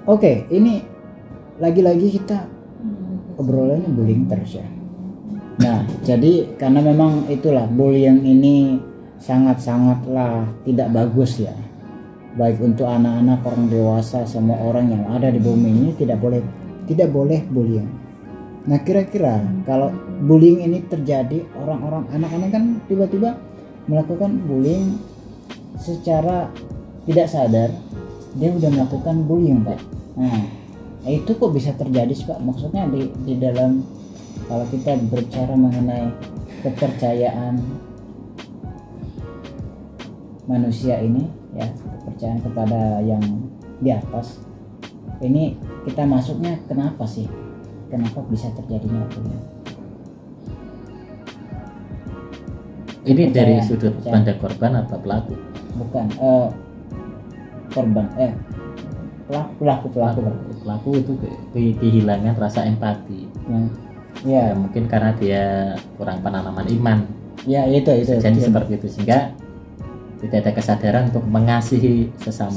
Oke, ini lagi-lagi kita obrolannya bullying terus ya. Nah, jadi karena memang itulah bullying ini sangat-sangatlah tidak bagus ya. Baik untuk anak-anak, orang dewasa, semua orang yang ada di bumi ini tidak boleh bullying. Nah, kira-kira kalau bullying ini terjadi, orang-orang anak-anak kan tiba-tiba melakukan bullying secara tidak sadar, dia udah melakukan bullying, Pak. Nah, itu kok bisa terjadi sih, Pak? Maksudnya di dalam, kalau kita berbicara mengenai kepercayaan manusia ini ya, kepercayaan kepada yang di atas ini, kita masuknya kenapa sih? Kenapa bisa terjadinya bullying? Ini dari sudut pandang korban atau pelaku? Bukan, korban, pelaku itu kehilangan rasa empati. Ya, mungkin karena dia kurang penanaman iman. Ya, itu. Jadi seperti itu, sehingga tidak ada kesadaran untuk mengasihi sesama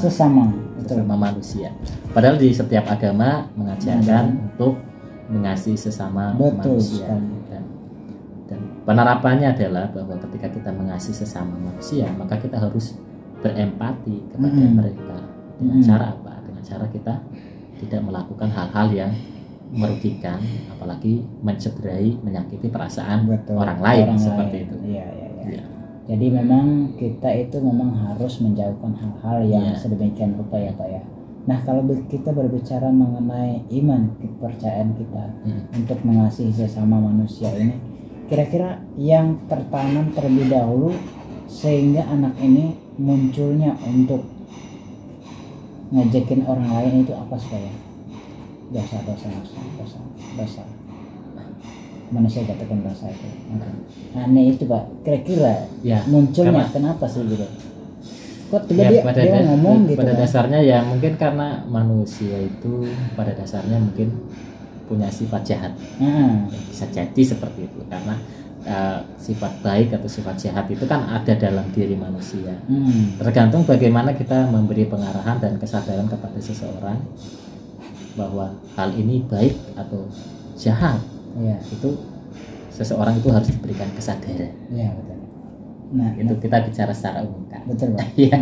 manusia. Padahal di setiap agama mengajarkan untuk mengasihi sesama manusia. Dan penerapannya adalah bahwa ketika kita mengasihi sesama manusia, maka kita harus berempati kepada mereka. Dengan cara apa? Dengan cara kita tidak melakukan hal-hal yang merugikan, apalagi mencederai, menyakiti perasaan orang lain seperti itu. Iya. Jadi memang kita itu memang harus menjauhkan hal-hal yang sedemikian rupa ya, Pak ya. Nah, kalau kita berbicara mengenai iman, kepercayaan kita untuk mengasihi sesama manusia ini, kira-kira yang tertanam terlebih dahulu sehingga anak ini munculnya untuk ngejekin orang lain itu apa supaya dosa manusia katakan dosa itu. Aneh itu, Pak. Kira-kira munculnya kenapa sih gitu? Kok tiba dia ngomong gitu? Pada dasarnya ya mungkin karena manusia itu pada dasarnya mungkin punya sifat jahat. Bisa jadi seperti itu karena sifat baik atau sifat jahat itu kan ada dalam diri manusia. Tergantung bagaimana kita memberi pengarahan dan kesadaran kepada seseorang bahwa hal ini baik atau jahat. Itu seseorang itu harus diberikan kesadaran. Iya, betul. Nah, itu kita bicara secara umum kan. Betul, Pak. Iya.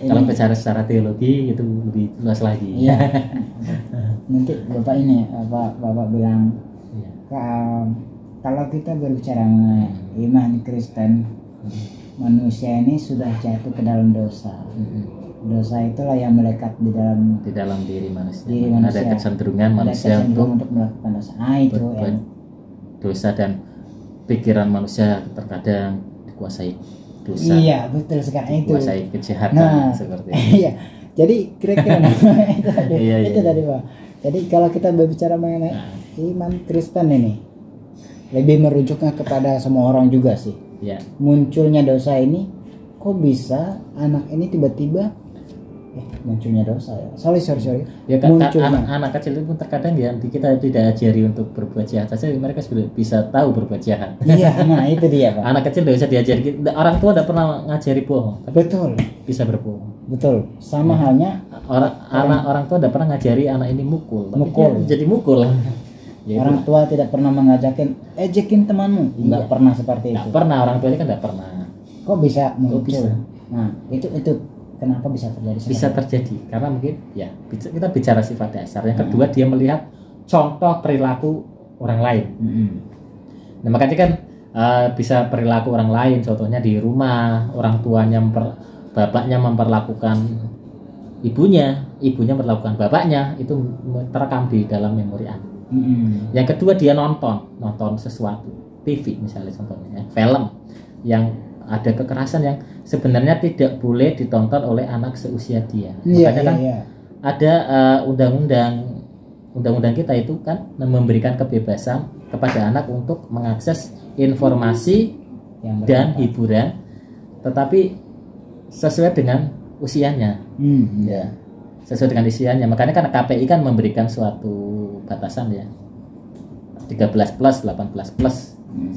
Kalau bicara secara teologi itu lebih luas lagi. Iya. Nanti Bapak ini Bapak bilang kalau kita berbicara mengenai iman Kristen, manusia ini sudah jatuh ke dalam dosa. Dosa itulah yang melekat di dalam diri manusia. Ada kecenderungan manusia untuk melakukan dosa. Itu yang dosa, dan pikiran manusia terkadang dikuasai dosa. Iya, betul sekali itu. Dikuasai kejahatan seperti itu. Iya. Jadi kira-kira itu tadi, Pak. Jadi kalau kita berbicara mengenai iman Kristen ini, lebih merujuknya kepada semua orang juga sih. Munculnya dosa ini, kok bisa anak ini tiba-tiba munculnya dosa ya. Sorry. Ya kan anak kecil itu pun terkadang ya kita tidak ajari untuk berbuat jahat saja mereka sudah bisa tahu berbuat jahat. Iya, nah itu dia, Pak. Anak kecil tidak bisa diajari. Orang tua tidak pernah ngajari bohong. Betul. Bisa berbohong. Betul. Sama halnya orang tua tidak pernah ngajari anak ini mukul. Jadi mukul. Orang tua tidak pernah mengajakin ejekin temanmu. Enggak pernah seperti itu. Enggak pernah, orang tuanya kan enggak pernah. Kok bisa muncul? Nah, itu kenapa bisa terjadi? Bisa terjadi karena mungkin ya kita bicara sifat dasar. Yang kedua dia melihat contoh perilaku orang lain. Nah, makanya kan bisa perilaku orang lain, contohnya di rumah orang tuanya bapaknya memperlakukan ibunya memperlakukan bapaknya, itu terekam di dalam memori anak. Yang kedua dia nonton sesuatu, TV misalnya contohnya, film yang ada kekerasan yang sebenarnya tidak boleh ditonton oleh anak seusia dia. Makanya kan ada undang-undang kita itu kan memberikan kebebasan kepada anak untuk mengakses informasi dan hiburan, tetapi sesuai dengan usianya. Sesuai dengan usianya. Makanya kan KPI kan memberikan suatu batasan ya, 13+, 18+,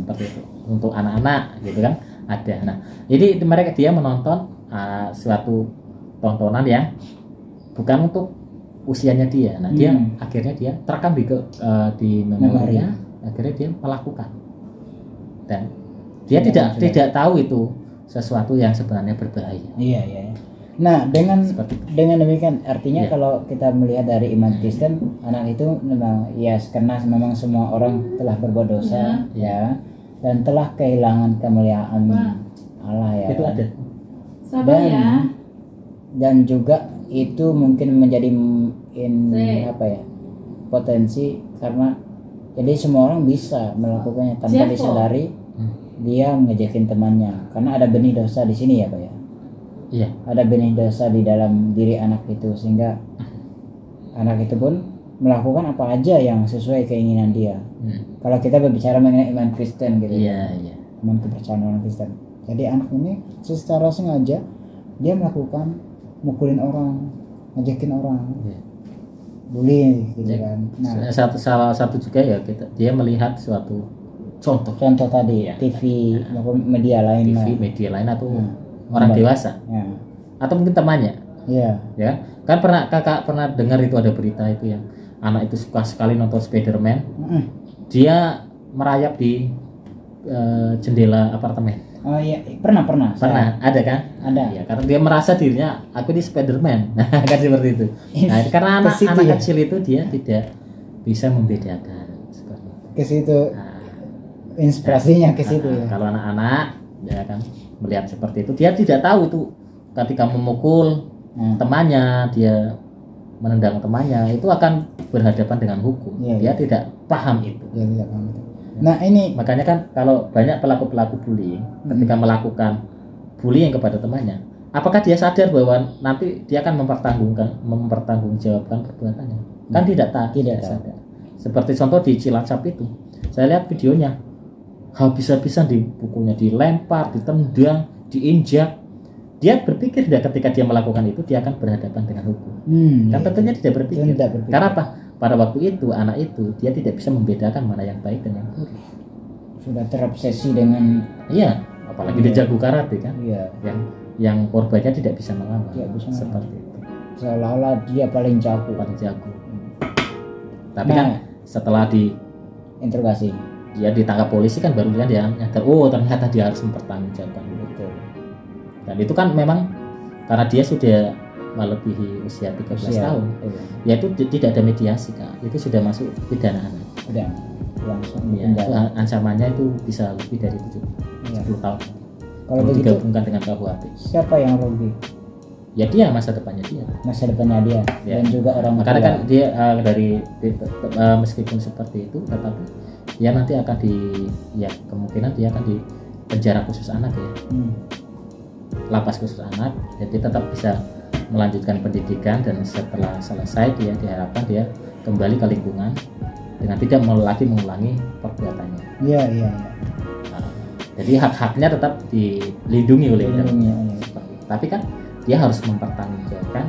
seperti itu untuk anak-anak gitu kan. Ada. Nah, jadi dia menonton suatu tontonan yang bukan untuk usianya dia. Nah, dia akhirnya dia terekam di memorinya, akhirnya dia melakukan. Dan dia tidak tahu itu sesuatu yang sebenarnya berbahaya. Iya. Nah, dengan demikian artinya kalau kita melihat dari iman Kristen, anak itu memang ya karena memang semua orang telah berbuat dosa ya dan telah kehilangan kemuliaan Allah ya. Itu ada. Dan juga itu mungkin menjadi potensi karena jadi semua orang bisa melakukannya tanpa disadari. Dia ngejekin temannya karena ada benih dosa di sini ya Pak ya. Iya. Ada benih dosa di dalam diri anak itu sehingga anak itu pun melakukan apa aja yang sesuai keinginan dia. Kalau kita berbicara mengenai iman Kristen gitu. Iya. Iman kepercayaan orang Kristen. Jadi anak ini secara sengaja dia melakukan mukulin orang, ngejekin orang, bully gitu kan. Nah, salah satu juga ya dia melihat suatu contoh tadi TV maupun media lain atau orang dewasa atau mungkin temannya. Iya. Ya kan kakak pernah dengar itu ada berita itu yang anak itu suka sekali nonton Spider-Man. Dia merayap di jendela apartemen. Oh iya, pernah. Ada kan? Ada. Ya, karena dia merasa dirinya aku di Spider-Man. Kan seperti itu. Nah, karena anak kecil itu dia tidak bisa membedakan seperti itu. Ke situ. Inspirasinya ke situ ya. Kalau anak-anak ya kan melihat seperti itu, dia tidak tahu itu ketika memukul temannya, dia menendang temannya, itu akan berhadapan dengan hukum. Dia tidak paham itu. Dia tidak paham itu. Nah ini makanya kan kalau banyak pelaku bullying ketika melakukan bullying kepada temannya, apakah dia sadar bahwa nanti dia akan mempertanggungjawabkan perbuatannya? Kan tidak sadar. Seperti contoh di Cilacap itu, saya lihat videonya, habis-habisan dipukulnya, dilempar, ditendang, diinjak. Dia berpikir ketika dia melakukan itu dia akan berhadapan dengan hukum. Kan tentunya tidak berpikir. Karena apa? Pada waktu itu anak itu dia tidak bisa membedakan mana yang baik dan yang buruk. Sudah terobsesi dengan apalagi dia jago karate kan. Yang korbannya tidak bisa melawan. Seperti itu. Seolah-olah dia paling jago. Tapi kan setelah interogasi, dia ditangkap polisi kan baru dia nyadar, ternyata dia harus mempertanggungjawabkan. Betul. Dan itu kan memang karena dia sudah melebihi usia 13 tahun. Ya itu tidak ada mediasi Kak. Itu sudah masuk pidana anak. Sudah langsung ancamannya itu bisa lebih dari 10 tahun. Kalau begitu digabungkan dengan KUHP. Siapa yang rugi? Ya dia, masa depannya dia. Dan juga orang makanya kan dia meskipun seperti itu tetapi dia nanti akan kemungkinan dia akan di penjara khusus anak ya. Lapas khusus anak, jadi tetap bisa melanjutkan pendidikan dan setelah selesai dia diharapkan dia kembali ke lingkungan dengan tidak lagi mengulangi perbuatannya. Iya. Jadi hak-haknya tetap dilindungi oleh undang-undang. Tapi kan dia harus mempertanggungjawabkan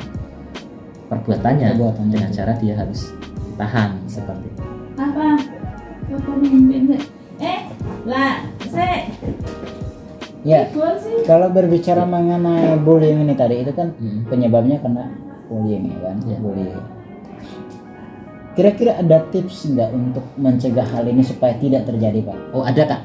perbuatannya dengan cara dia harus ditahan seperti itu. Apa? Pemimpin Ya, kalau berbicara mengenai bullying ini tadi itu kan penyebabnya karena bullying ya kan, bullying. Kira-kira ada tips nggak untuk mencegah hal ini supaya tidak terjadi Pak? Oh ada Kak.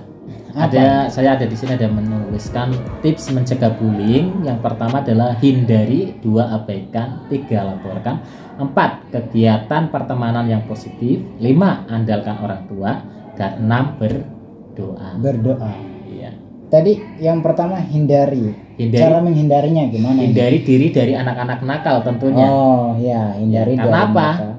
Saya ada di sini ada menuliskan tips mencegah bullying. Yang pertama adalah hindari, 2 abaikan, 3 laporkan, 4 kegiatan pertemanan yang positif, 5 andalkan orang tua, dan 6 berdoa. Tadi yang pertama hindari. Cara menghindarinya gimana? Hindari diri dari anak-anak nakal tentunya. Oh ya, hindari. Karena apa?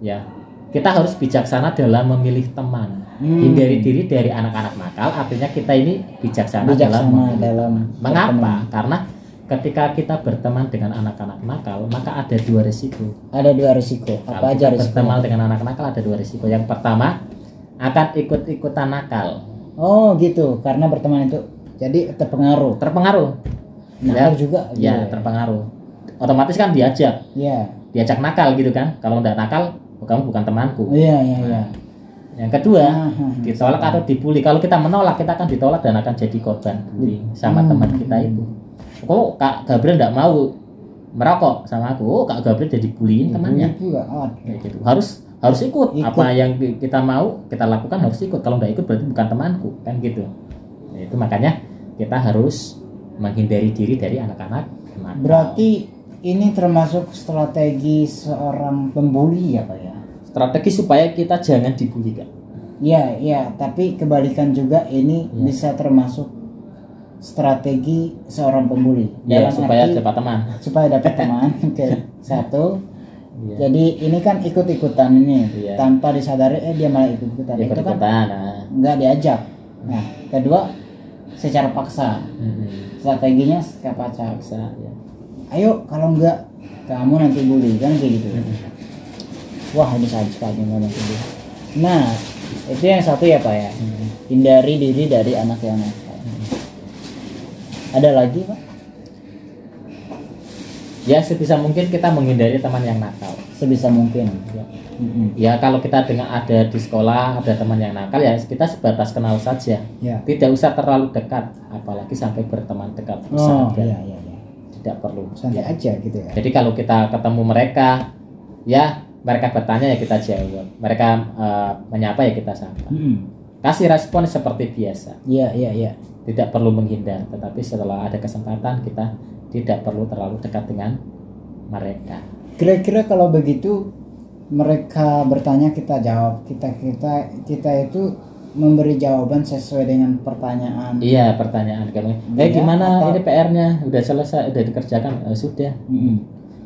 Ya, kita harus bijaksana dalam memilih teman. Hindari diri dari anak-anak nakal, artinya kita ini bijaksana dalam mengapa? Karena ketika kita berteman dengan anak-anak nakal, maka ada 2 risiko. Apa aja risiko? Berteman dengan anak nakal ada 2 risiko. Yang pertama, akan ikut-ikutan nakal. Oh gitu, karena berteman itu jadi terpengaruh. Nakal juga. Ya, terpengaruh. Otomatis kan diajak nakal gitu kan. Kalau nggak nakal, kamu bukan temanku. Iya. Yang kedua, ditolak atau dibully. Kalau kita menolak, kita akan ditolak dan akan jadi korban bullying sama teman kita itu. Kok Kak Gabriel nggak mau merokok sama aku, oh Kak Gabriel jadi bullying temannya. Pula. Oh, Kayak gitu. Harus ikut. Apa yang kita mau kita lakukan harus ikut. Kalau nggak ikut berarti bukan temanku, kan gitu. Nah, itu makanya kita harus menghindari diri dari anak-anak nakal. Berarti ini termasuk strategi seorang pembuli ya Pak ya? Strategi supaya kita jangan dibully, Kak. Iya, tapi kebalikan juga ini bisa termasuk strategi seorang pembuli. Ya, supaya dapat teman. Supaya dapat teman. Oke. Satu. Iya. Jadi ini kan ikut-ikutan ini, Iya. tanpa disadari dia malah ikut-ikutan. Itu kan nggak diajak. Nah, kedua secara paksa. Strateginya secara paksa. Ya. Ayo kalau enggak kamu nanti bully kan kayak gitu. Wah ini sayang sekali ngomong gitu. Nah itu yang satu ya Pak ya. Hindari diri dari anak yang nakal. Ada lagi Pak? Ya sebisa mungkin kita menghindari teman yang nakal. Sebisa mungkin. Ya kalau kita ada di sekolah ada teman yang nakal ya kita sebatas kenal saja. Ya. Tidak usah terlalu dekat, apalagi sampai berteman dekat. Iya. Tidak perlu. Santai aja gitu ya. Jadi kalau kita ketemu mereka, ya mereka bertanya ya kita jawab. Mereka menyapa ya kita sapa. Kasih respon seperti biasa. Iya. Tidak perlu menghindar, tetapi setelah ada kesempatan kita tidak perlu terlalu dekat dengan mereka. Kira-kira kalau begitu mereka bertanya kita jawab, kita itu memberi jawaban sesuai dengan pertanyaan. Iya, pertanyaan kamu. Gimana ini PR-nya? Udah selesai, udah dikerjakan? Sudah.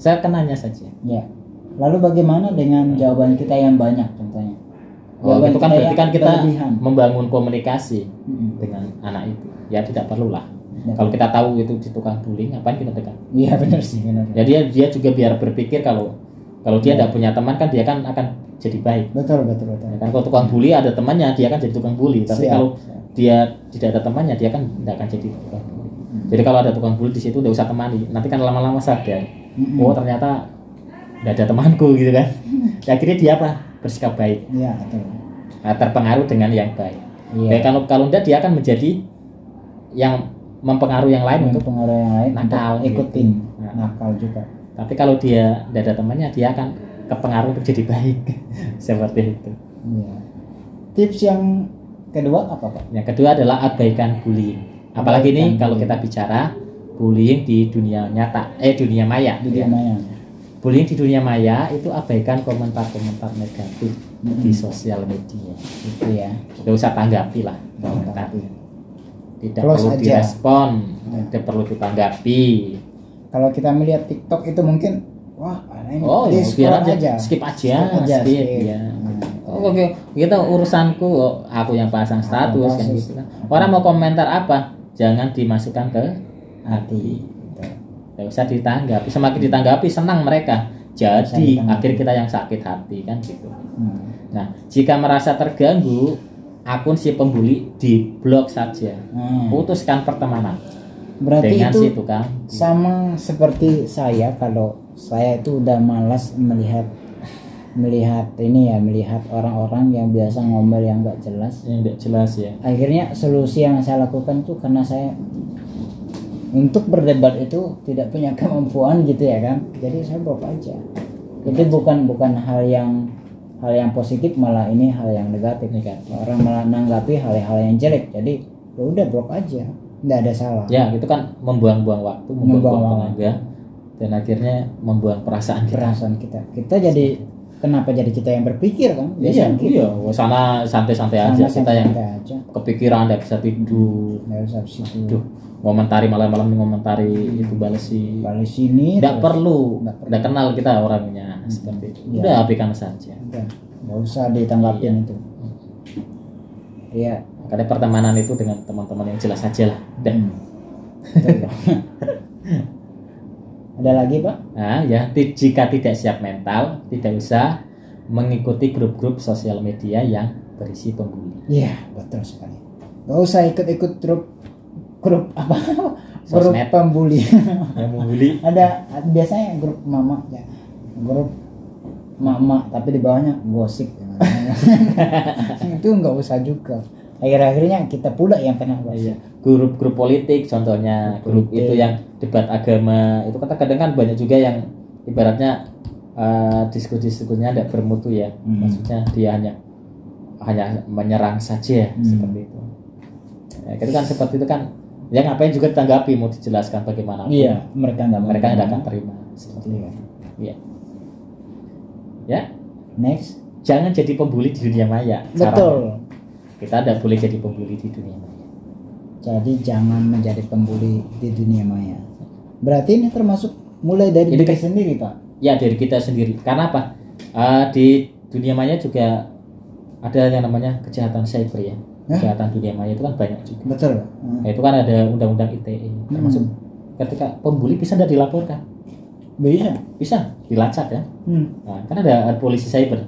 Saya akan nanya saja. Ya. Lalu bagaimana dengan jawaban kita yang banyak contohnya? Itu kan berarti kan kita membangun komunikasi dengan anak itu. Ya tidak perlulah. Ya. Kalau kita tahu itu di tukang bullying, ngapain kita dekat? Iya benar sih. Jadi dia juga biar berpikir kalau dia tidak punya teman kan dia kan akan jadi baik. Betul. Ya kan kalau tukang bully ada temannya dia kan jadi tukang bully. Tapi kalau dia tidak ada temannya dia kan tidak akan jadi tukang bully. Jadi kalau ada tukang bully di situ udah usah temani. Nanti kan lama-lama sadar. Oh ternyata tidak ada temanku gitu kan. Akhirnya dia apa? Bersikap baik. Iya betul. Nah, terpengaruh dengan yang baik. Iya. Kalau tidak dia akan menjadi yang mempengaruhi yang lain untuk nakal, ikutin nakal juga. Tapi kalau dia tidak ada temannya dia akan kepengaruh untuk jadi baik. Seperti itu. Iya. Tips yang kedua apa Pak? Yang kedua adalah abaikan bullying. Apalagi ini kalau kita bicara bullying di dunia nyata, dunia maya. Bullying di dunia maya itu abaikan komentar-komentar negatif di sosial media. Itu ya. Tidak usah tanggapi lah. Tidak perlu direspon, tidak perlu ditanggapi. Kalau kita melihat TikTok itu mungkin ini biar aja, skip aja. Ya. Oke, kita urusanku, aku yang pasang status kan gitu kan. Orang mau komentar apa, jangan dimasukkan ke hati. Tidak usah ditanggapi, semakin ditanggapi senang mereka. Jadi akhir kita yang sakit hati kan gitu. Nah, jika merasa terganggu, akun si pembuli diblok saja. Putuskan pertemanan. Berarti dengan itu si tukang. Sama seperti saya, kalau saya itu udah malas melihat orang-orang yang biasa ngomel yang nggak jelas. Yang nggak jelas ya. Akhirnya solusi yang saya lakukan tuh karena saya untuk berdebat itu tidak punya kemampuan gitu ya kan. Jadi saya blok aja. Itu bukan hal yang positif, malah ini hal yang negatif. Orang malah menanggapi hal-hal yang jelek. Jadi ya udah blok aja, nggak ada salah. Ya itu kan membuang-buang waktu, membuang tenaga, dan akhirnya membuang perasaan kita. Kita jadi kenapa jadi kita yang berpikir kan? Iya. Sana santai-santai aja. Kita yang kepikiran nggak bisa tidur. Aduh, ngomentari malam-malam ngomentari itu balas sini. Nggak perlu. Nggak kenal kita orangnya seperti itu. Udah abaikan saja. Nggak usah ditanggapin itu. Iya. Karena pertemanan itu dengan teman-teman yang jelas saja lah. Ada lagi Pak? Nah ya, jika tidak siap mental, tidak usah mengikuti grup-grup sosial media yang berisi pembuli. Iya betul sekali. Gak usah ikut-ikut grup apa? Grup Sosmed. pembuli. Yang membuli. Ada biasanya grup mama ya, grup mama tapi di bawahnya gosip. Itu nggak usah juga. akhir-akhirnya kita pula yang kena bos. Iya. Grup-grup politik contohnya, grup itu yang debat agama itu kadang kan banyak juga yang ibaratnya diskusinya tidak bermutu ya. Maksudnya dia hanya menyerang saja seperti itu. Ya, itu kan seperti itu kan. Ya ngapain juga tanggapi, mau dijelaskan bagaimana? Iya, mereka nggak akan terima seperti itu. Iya. Ya. Next. Jangan jadi pembuli di dunia maya. Betul. Kita tidak boleh jadi pembuli di dunia maya. Jadi jangan menjadi pembuli di dunia maya. Berarti ini termasuk mulai dari diri sendiri, Pak? Ya, dari kita sendiri. Karena apa? Di dunia maya juga ada yang namanya kejahatan cyber ya. Kejahatan dunia maya itu kan banyak juga. Betul. Nah, itu kan ada undang-undang ITE. Termasuk ketika pembuli bisa tidak dilaporkan. Bisa dilacak ya. Nah, kan ada polisi cyber.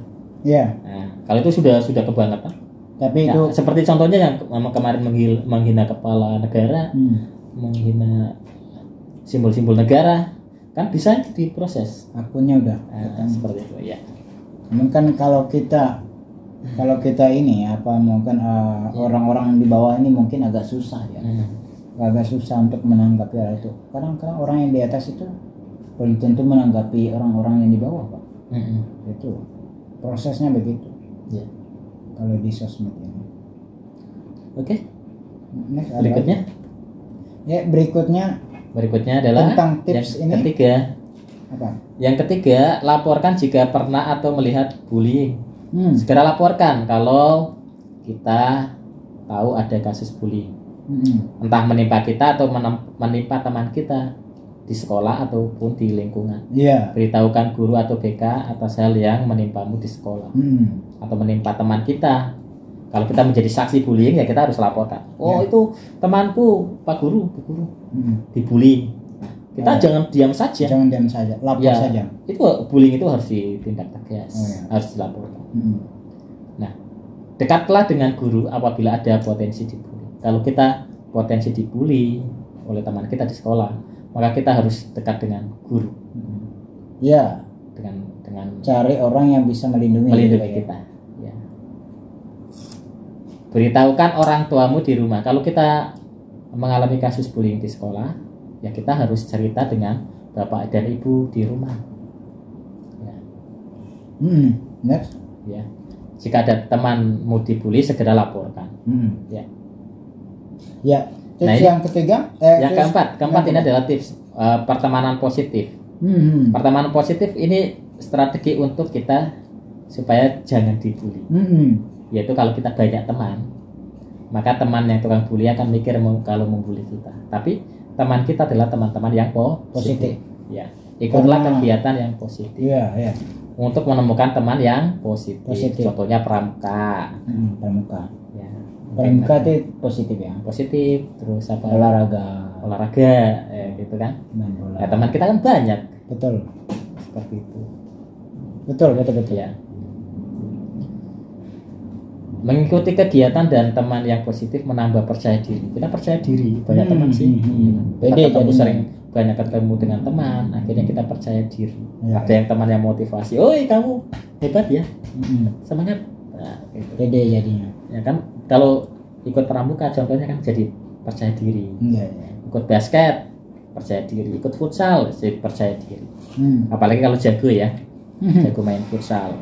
Iya. Nah, kalau itu sudah kebangetan. Tapi ya, itu seperti contohnya yang kemarin menghina kepala negara, menghina simbol-simbol negara, kan bisa diproses. Akunnya udah. Seperti itu ya. Mungkin kalau kita ini apa mungkin orang-orang di bawah ini mungkin agak susah ya. Agak susah untuk menanggapi hal itu. Kadang-kadang orang yang di atas itu belum tentu menanggapi orang-orang yang di bawah, Pak. Itu prosesnya begitu. Ya. Kalau di sosmed ini. Oke. Next, berikutnya? Ya, berikutnya adalah tentang tips yang ini. Ketiga. Apa? Yang ketiga, laporkan jika pernah atau melihat bullying. Segera laporkan kalau kita tahu ada kasus bullying. Entah menimpa kita atau menimpa teman kita di sekolah ataupun di lingkungan. Iya. Beritahukan guru atau BK atas hal yang menimpamu di sekolah atau menimpa teman kita. Kalau kita menjadi saksi bullying ya kita harus laporkan. Itu temanku, Pak Guru, Bu Guru dibullying. Kita jangan diam saja. Jangan diam saja, lapor saja. Itu bullying itu harus ditindak tegas, harus dilaporkan. Nah, dekatlah dengan guru apabila ada potensi dibully. Kalau kita potensi dibully oleh teman kita di sekolah, maka kita harus dekat dengan guru. Ya, dengan cari orang yang bisa melindungi kita. Ya. Beritahukan orang tuamu di rumah. Kalau kita mengalami kasus bullying di sekolah, ya kita harus cerita dengan bapak dan ibu di rumah. Ya. Next. Ya. Jika ada temanmu dibully, segera laporkan. Ya. Ya. Tips Nah, yang ketiga, yang keempat ini adalah tips pertemanan positif. Pertemanan positif ini strategi untuk kita supaya jangan dibully. Yaitu kalau kita banyak teman, maka teman yang tukang bully akan mikir kalau membuli kita. Tapi teman kita adalah teman-teman yang positif. Ya, ikutlah kegiatan yang positif. Iya. Untuk menemukan teman yang positif. Contohnya pramuka. Pramuka. Ya. Pramuka itu positif ya. Positif. Terus apa? Olahraga, gitu kan. Ya, teman kita kan banyak. Betul. Seperti itu. Betul. Ya. Mengikuti kegiatan dan teman yang positif menambah percaya diri. Kita percaya diri, banyak teman sih. Kita sering banyak ketemu dengan teman, akhirnya kita percaya diri. Ada yang teman yang motivasi, "Oi, kamu hebat ya, semangat." Nah, gitu. Pede jadinya. Ya kan, kalau ikut pramuka contohnya kan jadi percaya diri. Iya. Ikut basket percaya diri, ikut futsal jadi percaya diri. Apalagi kalau jago ya, jago main futsal.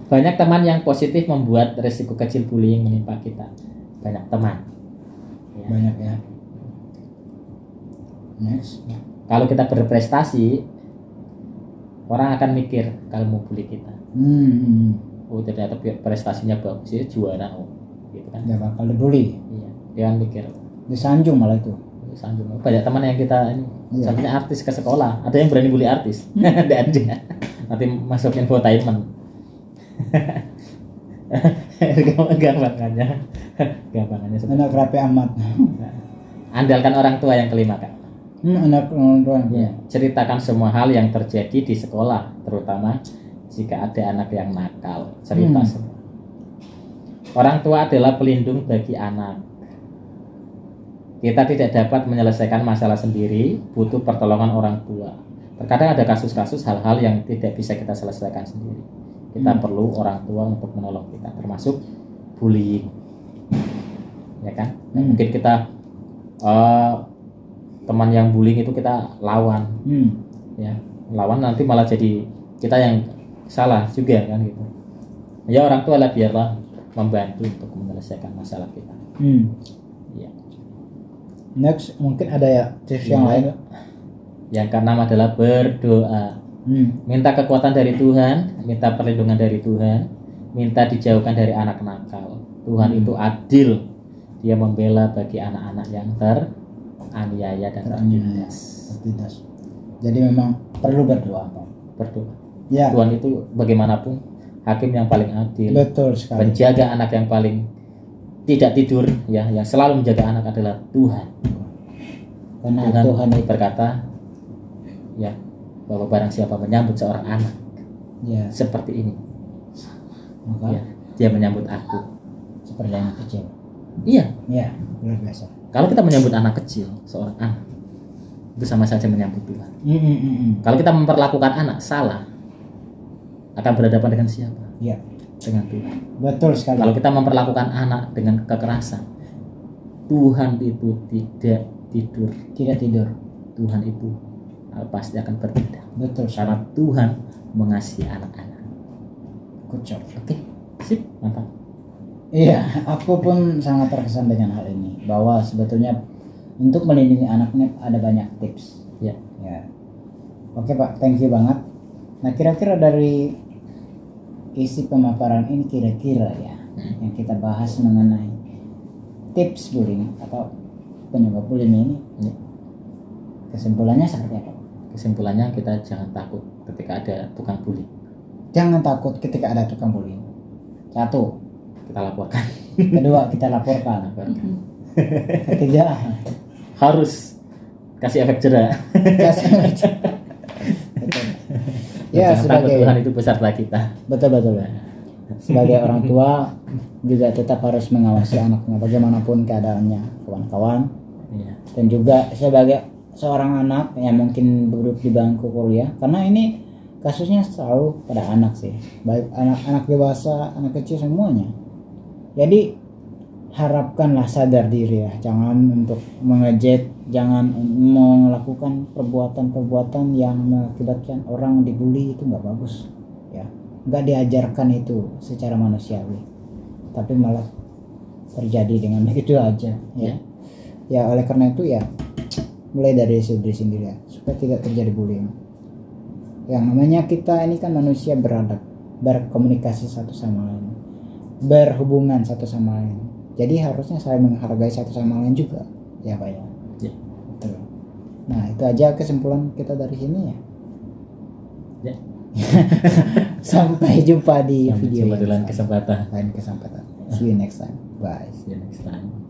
Banyak teman yang positif membuat resiko kecil bullying menimpa kita. Banyak teman. Ya. Banyak ya. Next. Kalau kita berprestasi, orang akan mikir kalau mau bully kita. Oh, ternyata prestasinya bagus, ya juara, gitu kan. Gak bakal dibully. Iya. Dia kan mikir. Disanjung malah itu. Disanjung. Banyak teman yang kita ini, contohnya artis ke sekolah, ada yang berani bully artis. Ada. Nanti masukin infotainment. gampangannya anak rapi amat. Andalkan orang tua yang kelima, Kak. Anak orang tua. Ya, ceritakan semua hal yang terjadi di sekolah, terutama jika ada anak yang nakal. Cerita semua. Orang tua adalah pelindung bagi anak. Kita tidak dapat menyelesaikan masalah sendiri, butuh pertolongan orang tua. Terkadang ada kasus-kasus hal-hal yang tidak bisa kita selesaikan sendiri. Kita perlu orang tua untuk menolong kita, termasuk bullying, ya kan? Mungkin kita teman yang bullying itu kita lawan, ya lawan nanti malah jadi kita yang salah juga kan gitu. Ya orang tua lah biarlah membantu untuk menyelesaikan masalah kita. Ya. Next mungkin ada ya tips yang lain. Yang keenam adalah berdoa. Minta kekuatan dari Tuhan, minta perlindungan dari Tuhan, minta dijauhkan dari anak nakal. Tuhan itu adil, dia membela bagi anak-anak yang teraniaya dan tertindas. Jadi memang perlu berdoa, Pak. Berdoa. Ya. Tuhan itu bagaimanapun hakim yang paling adil. Betul sekali. Penjaga anak yang paling tidak tidur, ya, yang selalu menjaga anak adalah Tuhan. Karena Tuhan berkata, ya, bahwa barang siapa menyambut seorang anak, ya, seperti ini, maka ya, dia menyambut aku seperti anak kecil. Iya. Ya, luar biasa. Kalau kita menyambut anak kecil, seorang anak, itu sama saja menyambut Tuhan. Kalau kita memperlakukan anak salah, akan berhadapan dengan siapa? Ya. Dengan Tuhan. Betul sekali. Kalau kita memperlakukan anak dengan kekerasan, Tuhan itu tidak tidur. Tidak tidur. Tuhan itu pasti akan bertindak. Betul. Karena Tuhan mengasihi anak-anak. Good job. Oke, sip, mantap. Iya, aku pun sangat terkesan dengan hal ini, bahwa sebetulnya untuk melindungi anaknya ada banyak tips. Ya. Ya. Oke Pak, thank you banget. Nah, kira-kira dari isi pemaparan ini kira-kira ya yang kita bahas mengenai tips bullying atau penyebab bullying ini, kesimpulannya seperti apa? Kesimpulannya kita jangan takut ketika ada tukang bully. Jangan takut ketika ada tukang bullying. Satu, Kita laporkan. kedua kita laporkan. Ketiga, Harus kasih efek jerah. kasih aja. Ya, Jangan takut, sebagai Tuhan itu beserta kita. betul. Sebagai orang tua juga tetap harus mengawasi anaknya bagaimanapun keadaannya, kawan-kawan. Iya. Dan juga sebagai seorang anak yang mungkin duduk di bangku kuliah, karena ini kasusnya selalu pada anak sih, baik anak-anak dewasa, anak kecil, semuanya. Jadi harapkanlah sadar diri ya, jangan untuk mengejek, jangan melakukan perbuatan-perbuatan yang mengakibatkan orang dibully. Itu nggak bagus ya, nggak diajarkan itu secara manusiawi, tapi malah terjadi dengan begitu aja ya. Ya oleh karena itu ya, mulai dari diri sendiri ya, supaya tidak terjadi bullying. Yang namanya kita ini kan manusia beradab, berkomunikasi satu sama lain, berhubungan satu sama lain. Jadi harusnya saling menghargai satu sama lain juga, ya Pak ya. Ya. Betul. Nah itu aja kesimpulan kita dari sini ya. Ya. Sampai jumpa di Sampai video jumpa di lain kesempatan. lain kesempatan. See you next time. Bye. See you next time.